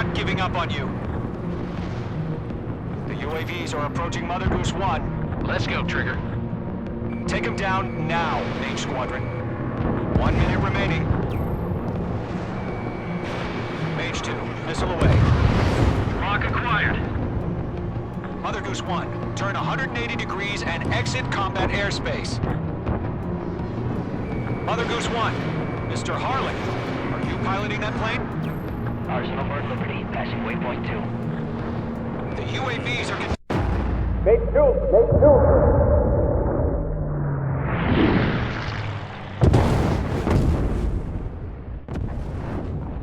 not giving up on you. The UAVs are approaching Mother Goose 1. Let's go, Trigger. Take them down now, Mage Squadron. 1 minute remaining. Mage 2, missile away. Lock acquired. Mother Goose 1, turn 180 degrees and exit combat airspace. Mother Goose 1, Mr. Harlan, are you piloting that plane? Arsenal Bird Liberty, passing waypoint 2. The UAVs are... Mate 2! Mate 2!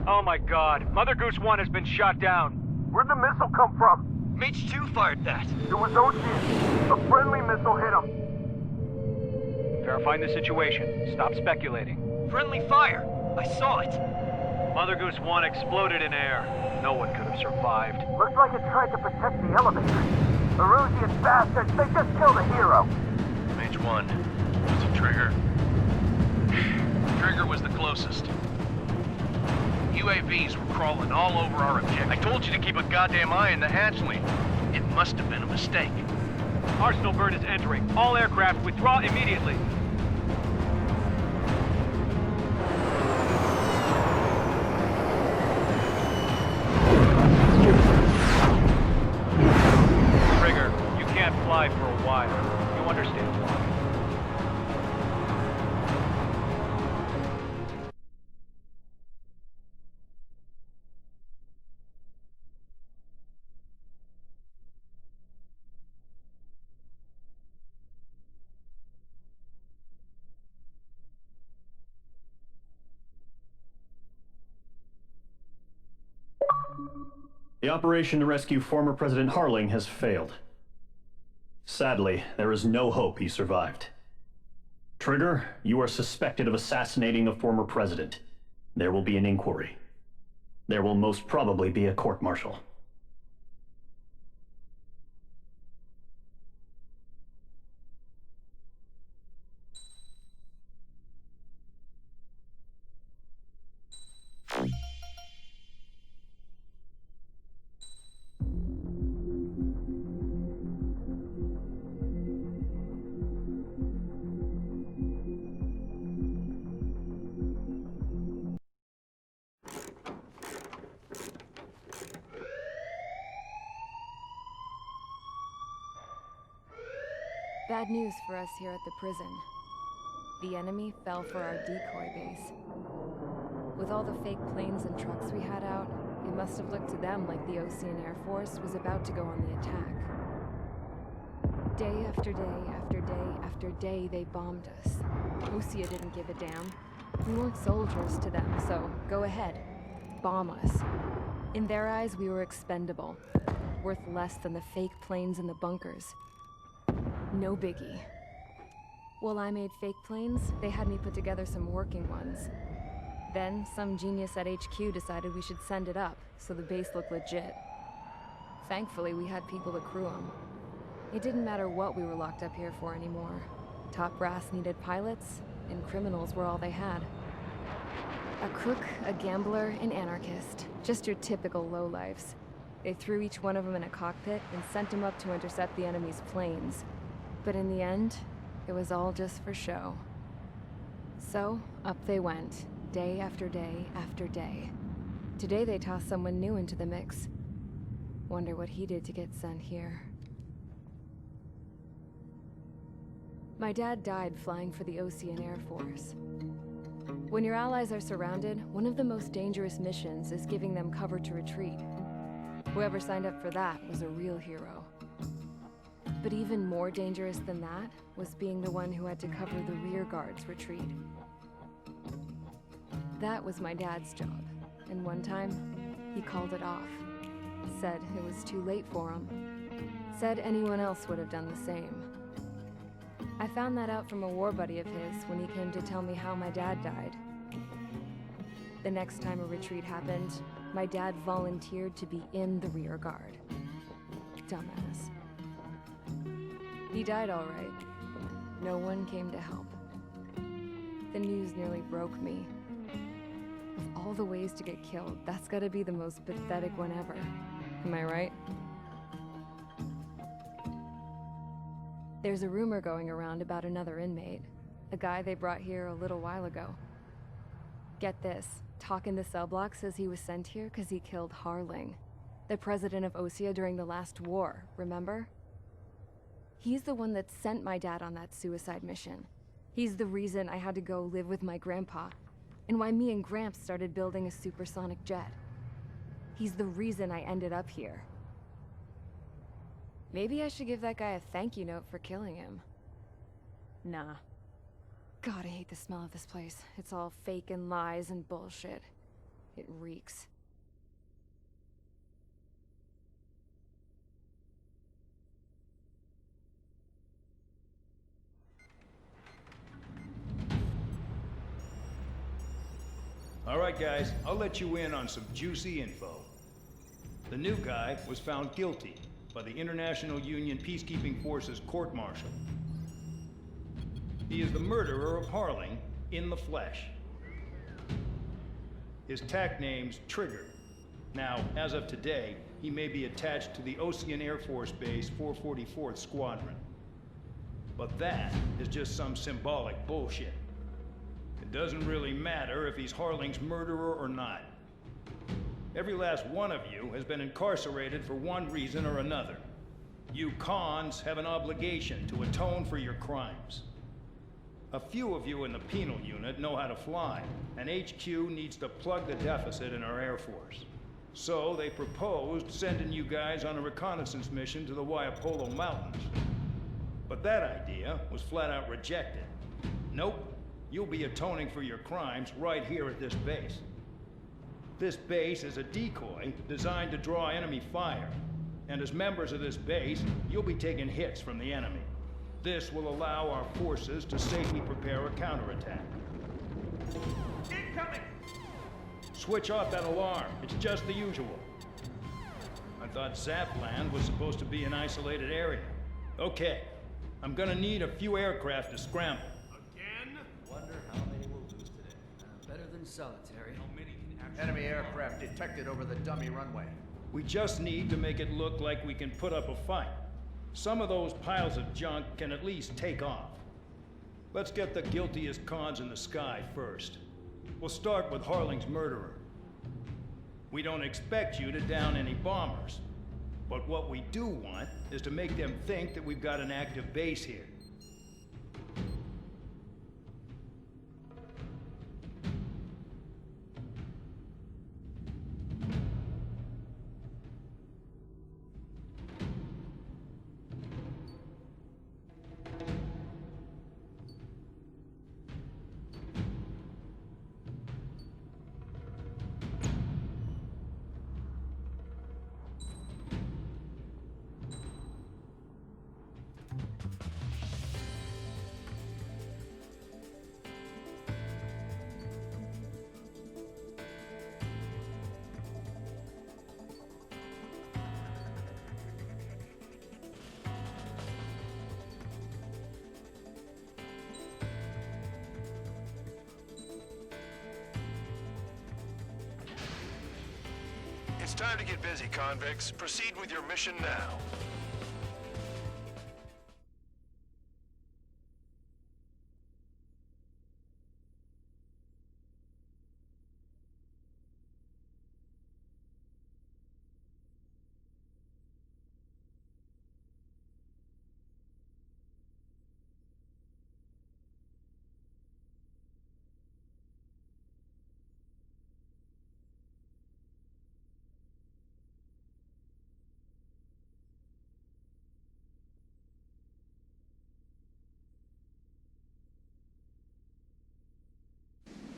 Oh my God, Mother Goose 1 has been shot down. Where'd the missile come from? Mage 2 fired that. It was Ocean. A friendly missile hit him. Verifying the situation. Stop speculating. Friendly fire! I saw it! Mother Goose 1 exploded in air. No one could have survived. Looks like it tried to protect the elevator. Erusian bastards, they just killed a hero. Mage 1. Was it Trigger? Trigger was the closest. UAVs were crawling all over our objective. I told you to keep a goddamn eye in the hatchling. It must have been a mistake. Arsenal Bird is entering. All aircraft withdraw immediately. Trigger, you can't fly for a while. You understand why. The operation to rescue former President Harling has failed. Sadly, there is no hope he survived. Trigger, you are suspected of assassinating the former president. There will be an inquiry. There will most probably be a court-martial. Bad news for us here at the prison. The enemy fell for our decoy base. With all the fake planes and trucks we had out, it must have looked to them like the Ocean Air Force was about to go on the attack. Day after day after day after day, they bombed us. Roxio didn't give a damn. We weren't soldiers to them, so go ahead. Bomb us. In their eyes, we were expendable. Worth less than the fake planes in the bunkers. No biggie. While I made fake planes, they had me put together some working ones. Then, some genius at HQ decided we should send it up, so the base looked legit. Thankfully, we had people to crew them. It didn't matter what we were locked up here for anymore. Top brass needed pilots, and criminals were all they had. A crook, a gambler, an anarchist. Just your typical lowlifes. They threw each one of them in a cockpit and sent them up to intercept the enemy's planes. But in the end, it was all just for show. So, up they went, day after day after day. Today they tossed someone new into the mix. Wonder what he did to get sent here. My dad died flying for the Ocean Air Force. When your allies are surrounded, one of the most dangerous missions is giving them cover to retreat. Whoever signed up for that was a real hero. But even more dangerous than that was being the one who had to cover the rear guard's retreat. That was my dad's job, and one time, he called it off. Said it was too late for him. Said anyone else would have done the same. I found that out from a war buddy of his when he came to tell me how my dad died. The next time a retreat happened, my dad volunteered to be in the rear guard. Dumbass. He died all right. No one came to help. The news nearly broke me. Of all the ways to get killed, that's gotta be the most pathetic one ever. Am I right? There's a rumor going around about another inmate. A guy they brought here a little while ago. Get this, talk in the cell block says he was sent here because he killed Harling, the president of Osea during the last war, remember? He's the one that sent my dad on that suicide mission. He's the reason I had to go live with my grandpa, and why me and Gramps started building a supersonic jet. He's the reason I ended up here. Maybe I should give that guy a thank you note for killing him. Nah. God, I hate the smell of this place. It's all fake and lies and bullshit. It reeks. All right, guys, I'll let you in on some juicy info. The new guy was found guilty by the International Union Peacekeeping Forces court-martial. He is the murderer of Harling in the flesh. His TAC name's Trigger. Now, as of today, he may be attached to the Osean Air Force Base 444th Squadron. But that is just some symbolic bullshit. It doesn't really matter if he's Harling's murderer or not. Every last one of you has been incarcerated for one reason or another. You cons have an obligation to atone for your crimes. A few of you in the penal unit know how to fly, and HQ needs to plug the deficit in our Air Force. So they proposed sending you guys on a reconnaissance mission to the Waiapolo Mountains. But that idea was flat out rejected. Nope, you'll be atoning for your crimes right here at this base. This base is a decoy designed to draw enemy fire, and as members of this base, you'll be taking hits from the enemy. This will allow our forces to safely prepare a counterattack. Incoming! Switch off that alarm. It's just the usual. I thought Zapland was supposed to be an isolated area. Okay, I'm gonna need a few aircraft to scramble. Again? Wonder how many we'll lose today. Better than solitary. How many can actually... Enemy aircraft detected over the dummy runway. We just need to make it look like we can put up a fight. Some of those piles of junk can at least take off. Let's get the guiltiest cons in the sky first. We'll start with Harling's murderer. We don't expect you to down any bombers. But what we do want is to make them think that we've got an active base here. It's time to get busy, convicts. Proceed with your mission now.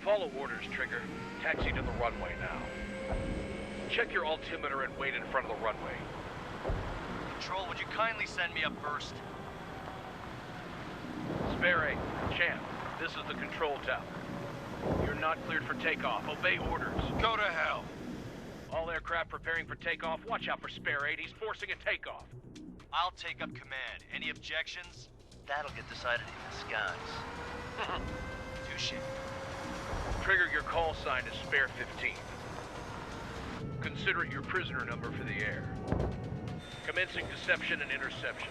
Follow orders, Trigger. Taxi to the runway now. Check your altimeter and wait in front of the runway. Control, would you kindly send me up first? Spare 8, Champ, this is the control tower. You're not cleared for takeoff. Obey orders. Go to hell. All aircraft preparing for takeoff. Watch out for Spare 8. He's forcing a takeoff. I'll take up command. Any objections? That'll get decided in the skies. Touche. Trigger, your call sign is Spare 15. Consider it your prisoner number for the air. Commencing deception and interception.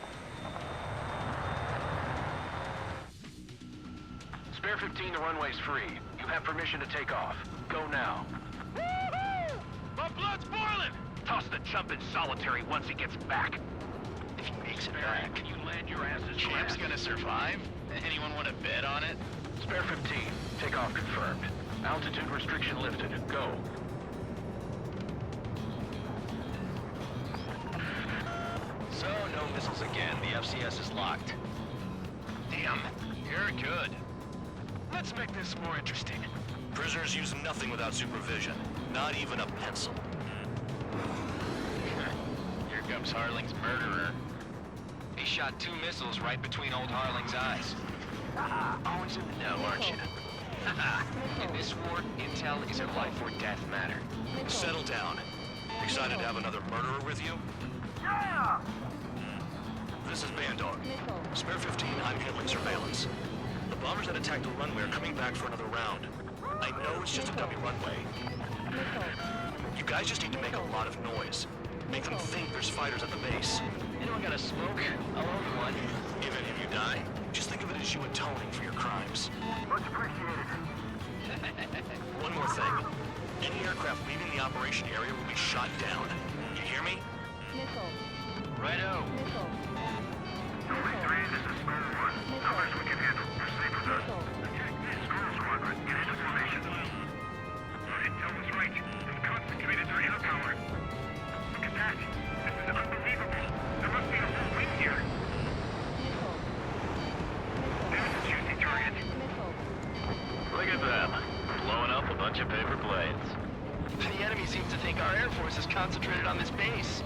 Spare 15, the runway's free. You have permission to take off. Go now. Woohoo! My blood's boiling! Toss the chump in solitary once he gets back. If he makes it back, can you land your asses Champ's gonna survive? Anyone want to bet on it? Spare 15, takeoff confirmed. Altitude restriction lifted. Go. So, no missiles again. The FCS is locked. Damn, you're good. Let's make this more interesting. Prisoners use nothing without supervision. Not even a pencil. Here comes Harling's murderer. He shot 2 missiles right between old Harling's eyes. Always in the know, aren't you? In this war, intel is a life or death matter. Settle down. Excited to have another murderer with you? Yeah! This is Bandog. Spare 15, I'm handling surveillance. The bombers that attacked the runway are coming back for another round. I know it's just a dummy runway. You guys just need to make a lot of noise. Make them think there's fighters at the base. Anyone got a smoke? I'll own one. If any of you die, just think of it as you atoning for your crimes. Much appreciated. One more thing. Any aircraft leaving the operation area will be shot down. You hear me? Righto. This is Square 1. How much we can handle? Proceed with us. Squirrel Squadron, get into formation. Our intel was right. They've concentrated their air power. Look at that. This is unbelievable. There must be a full wind here. There's a juicy target. Look at them. Blowing up a bunch of paper planes. The enemy seems to think our Air Force is concentrated on this base.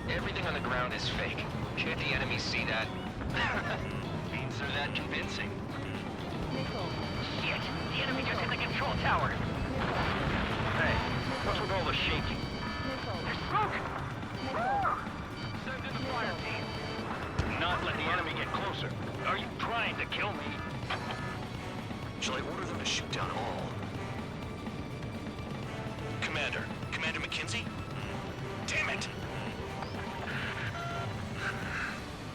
Everything on the ground is fake. Can't the enemy see that? Means they're that convincing. Shit! The enemy just hit the control tower. Hey, what's with all the shaking? There's smoke! Send in the fire team. Not let the enemy get closer. Are you trying to kill me? Shall I order them to shoot down all? Commander McKenzie? Damn it!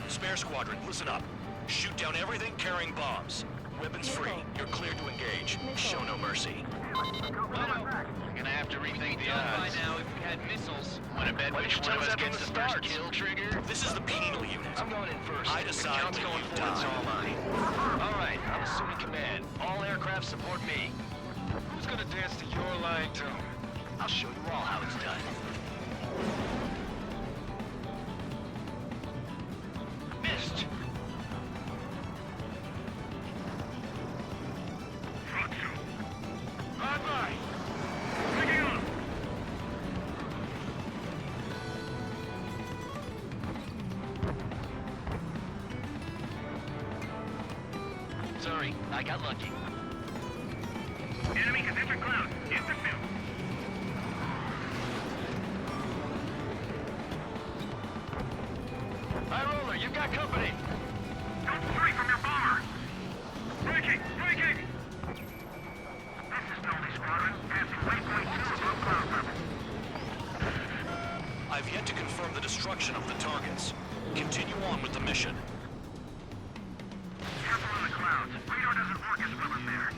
Spare Squadron, listen up. Shoot down everything carrying bombs. Weapons free. You're cleared to engage. Show no mercy. You're gonna have to rethink the odds. By now, if we had missiles. Wanna bet which one of us gets the first kill trigger? This is the penal unit. I'm going in first. I decide John's when going you forward, it's die. all mine. All right, I'm assuming command. All aircraft support me. Who's gonna dance to your line tune? I'll show you all how it's done. Missed! Roxio. Bye-bye! Picking up. Sorry, I got lucky. Enemy has entered cloud. In pursuit. High roller, you've got company. Don't stray from your bomber. Breaking! Breaking! This is Nomi Squadron. Passing waypoint 2 above cloud level. I've yet to confirm the destruction of the targets. Continue on with the mission. Careful in the clouds. Radar doesn't work as well in there.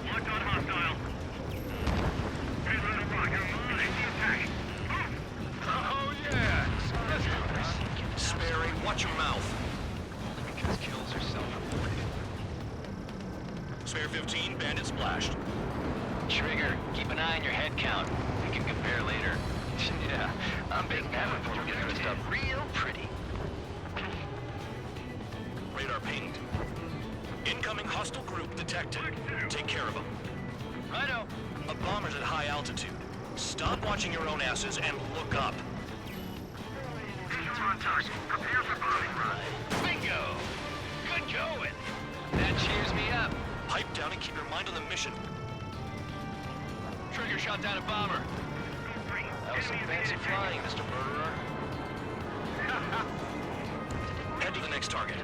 Locked on hostile. Payload of rocket. Take the attack. Move! Oh, yeah! Let's do this. Sperry, watch your mouth. Because kills are self-reported. Spare 15, bandit splashed. Trigger, keep an eye on your head count. We can compare later. Yeah, I'm big now before we get dressed up real pretty. Radar pinged. Incoming hostile group detected. Take care of them. Righto. A bomber's at high altitude. Stop watching your own asses and look up. Visual on target. Prepare for bombing run. Bingo! Good going. That cheers me up. Pipe down and keep your mind on the mission. Trigger shot down a bomber. That was some fancy flying, Mr. Murderer. Head to the next target.